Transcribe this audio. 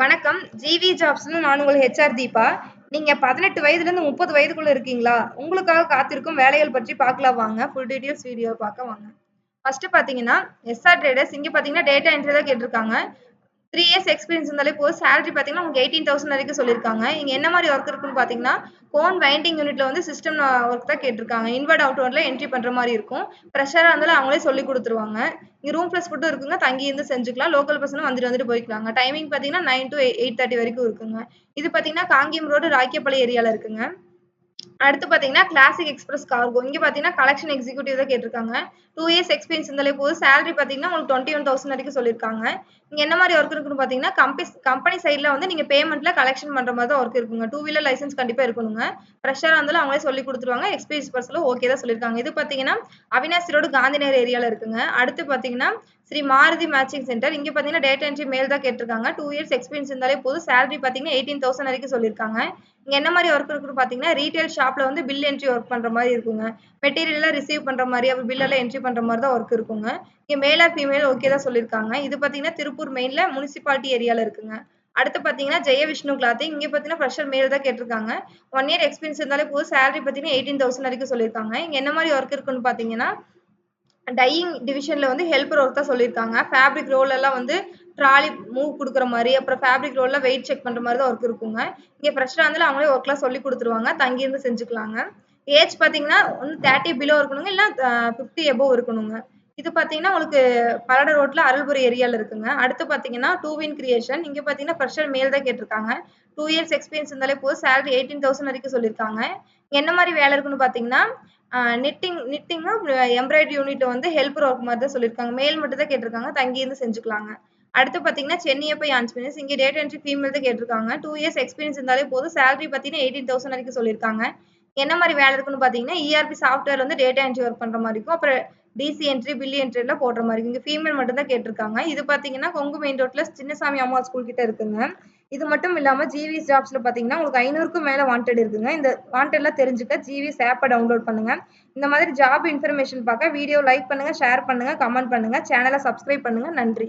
வணக்கம். ஜிவி ஜாப்ஸ்ல நான் உங்கள் ஹெச்ஆர் தீபா. நீங்க 18 வயதிலிருந்து 30 வயதுக்குள்ள இருக்கீங்களா? உங்களுக்காக காத்திருக்கும் வேலைகள் பற்றி பார்க்கலாம் வாங்க. ஃபுல் டீட்டெயில்ஸ் வீடியோ பார்க்க வாங்க. ஃபர்ஸ்ட் பார்த்தீங்கன்னா, எஸ்ஆர் ட்ரேடர்ஸ் இங்க பார்த்தீங்கன்னா டேட்டா என்ட்ரி தான் கேட்டிருக்காங்க. 3 இயர்ஸ் எக்ஸ்பீரியன்ஸ் இருந்தாலே போதும். சேலரி பார்த்தீங்கன்னா உங்களுக்கு 18,000 வரைக்கும் சொல்லியிருக்காங்க. இங்க என்ன மாரி ஒர்க் இருக்குன்னு பார்த்தீங்கன்னா, கோன் வைண்டிங் யூனிட்ல வந்து சிஸ்டம் ஒர்க் தான் கேட்டிருக்காங்க. இன்வெர்ட், அவுட்வெர்ட்ல என்ட்ரி பண்ற மாரி இருக்கும். ஃப்ரெஷரா இருந்தாலும் அவங்களே சொல்லிக் குடுத்துருவாங்க. இங்க ரூம் பிளஸ் ஃபுட்டும் இருக்குங்க. தங்கி இருந்து செஞ்சுக்கலாம். லோக்கல் பர்சனும் வந்துட்டு வந்துட்டு போய்க்கலாங்க. டைமிங் பார்த்தீங்கன்னா 9 to 8:30 வரைக்கும் இருக்குங்க. இது பார்த்தீங்கன்னா காங்கேயம் ரோடு ராக்கியபாளையம் ஏரியால இருக்குங்க. அடுத்து பார்த்தீங்கன்னா, கிளாசிக் எக்ஸ்பிரஸ் கார்கோ. இங்க பார்த்தீங்கன்னா, கலெக்ஷன் எக்ஸிக்யூட்டிவ் தான் கேட்டிருக்காங்க. 2 இயர்ஸ் எக்ஸ்பீரியன்ஸ் இருந்தாலே போதும். சேலரி பார்த்தீங்கன்னா, உங்களுக்கு 21,000 வரைக்கும் சொல்லியிருக்காங்க. இங்க என்ன மாரி ஒர்க் இருக்குன்னு பார்த்தீங்கன்னா, கம்பெனி சைட்ல வந்து நீங்க பேமெண்ட்ல கலெக்ஷன் பண்ற மாரி தான் ஒர்க் இருக்குங்க. 2 வீலர் லைசென்ஸ் கண்டிப்பா இருக்கணுங்க. ஃப்ரெஷரா இருந்தாலும் அவங்களே சொல்லிக் குடுத்துருவாங்க. எக்ஸ்பீரியன்ஸ் பர்சன்ல ஓகே தான் சொல்லியிருக்காங்க. இது பார்த்தீங்கன்னா, அவினாசி ரோடு காந்திநகர் ஏரியால இருக்குங்க. அடுத்து பார்த்தீங்கன்னா, ஸ்ரீ மாருதி மேட்சிங் சென்டர். இங்க பார்த்தீங்கன்னா, டேட்டா என்ட்ரி மேல் தான் கேட்டிருக்காங்க. 2 இயர்ஸ் எக்ஸ்பீரியன்ஸ் இருந்தாலே போதும். சேலரி பார்த்தீங்கன்னா, 18,000 வரைக்கும் சொல்லியிருக்காங்க. இங்க என்ன மாரி ஒர்க் இருக்குன்னு பார்த்தீங்கன்னா, ரீட்டெயில் ஷாப்ல வந்து பில் என்ட்ரி ஒர்க் பண்ற மாரி இருக்குங்க. மெட்டீரியல்லாம் ரிசீவ் பண்ற மாரி, அப்புறம் பில் எல்லாம் என்ட்ரி பண்ற மாரி தான் ஒர்க் இருக்குங்க. இங்க மேல் ஆர் ஃபீமேல் ஓகே தான் சொல்லியிருக்காங்க. இது பார்த்தீங்கன்னா, திருப்பூர் மெயின்ல முனிசிபாலிட்டி ஏரியால இருக்குங்க. அடுத்து பார்த்தீங்கன்னா, ஜெய விஷ்ணு கிளாத்திங். இங்க பார்த்தீங்கன்னா, ஃப்ரெஷர் மேல் தான் கேட்டிருக்காங்க. 1 இயர் எக்ஸ்பீரியன்ஸ் இருந்தாலே போதும். சேலரி பார்த்தீங்கன்னா, 18,000 வரைக்கும் சொல்லியிருக்காங்க. இங்க என்ன மாரி ஒர்க் இருக்குன்னு பார்த்தீங்கன்னா, டையிங் டிவிஷன்ல வந்து ஹெல்ப்பர் ஒர்க் தான் சொல்லியிருக்காங்க. ஃபேப்ரிக் ரோல் எல்லாம் வந்து ட்ராலி மூவ் குடுக்குற மாரி, அப்புறம் ஃபேப்ரிக் ரோல்ல வெயிட் செக் பண்ற மாரி தான் ஒர்க் இருக்குங்க. இங்க ஃப்ரெஷரா இருந்தாலும் அவங்களே ஒர்க்லாம் சொல்லிக் குடுத்துருவாங்க. தங்கி இருந்து செஞ்சுக்கலாங்க. ஏஜ் பார்த்தீங்கன்னா, ஒண்ணு 30 பிலோ இருக்கணுங்க. இல்ல 50 எபோவ் இருக்கணுங்க. இது பார்த்தீங்கன்னா, உங்களுக்கு பல்லடம் ரோட்ல அருள்புரம் ஏரியால இருக்குங்க. அடுத்து பார்த்தீங்கன்னா, டூ வின் கிரியேஷன். இங்க பார்த்தீங்கன்னா, ஃப்ரெஷர் மேல் தான் கேட்டிருக்காங்க. 2 இயர்ஸ் எக்ஸ்பீரியன்ஸ் இருந்தாலே போதும். சேலரி 18,000 வரைக்கும் சொல்லியிருக்காங்க. என்ன மாரி வேலை இருக்குன்னு பார்த்தீங்கன்னா, நிட்டிங்கும் எம்ப்ராய்டரி யூனிட் வந்து ஹெல்ப்பர் ஒர்க் மாரி தான் சொல்லியிருக்காங்க. மேல் மட்டும் தான் கேட்டிருக்காங்க. தங்கி இருந்து செஞ்சுக்கலாங்க. அடுத்து பார்த்தீங்கன்னா, சென்னியப்ப ஆன்ஸ்பினிஸ். இங்க டேட்டா என்ட்ரி ஃபீமேல் தான் கேட்டிருக்காங்க. 2 இயர்ஸ் எக்ஸ்பீரியன்ஸ் இருந்தாலே போதும். சேலரி பார்த்தீங்கன்னா, 18,000 வரைக்கும் சொல்லியிருக்காங்க. என்ன மாரி வேலை இருக்குன்னு பார்த்தீங்கன்னா, இஆர்பி சாஃப்ட்வேர் வந்து டேட்டா என்ட்ரி ஒர்க் பண்ற மாரி இருக்கும். அப்புறம் டிசி என்ட்ரி, பில் என்ட்ரி எல்லாம் போடுற மாரி இருக்கும். இங்க ஃபீமேல் மட்டும் தான் கேட்டிருக்காங்க. இது பார்த்தீங்கன்னா, கொங்கு மெயின் ரோட்ல சின்னசாமி அம்மா ஸ்கூல் கிட்ட இருக்குங்க. இது மட்டும் இல்லாம ஜிவிஎஸ் ஜாப்ஸ்ல பார்த்தீங்கன்னா, உங்களுக்கு 500க்கும் மேல வாண்டட் இருக்குங்க. இந்த வாண்டட்லாம் தெரிஞ்சுக்க ஜிவிஎஸ் ஆப்ப டவுன்லோட் பண்ணுங்க. இந்த மாதிரி ஜாப் இன்ஃபர்மேஷன் பார்க்க வீடியோ லைக் பண்ணுங்க, ஷேர் பண்ணுங்க, கமெண்ட் பண்ணுங்க. சேனல சப்ஸ்கிரைப் பண்ணுங்க. நன்றி.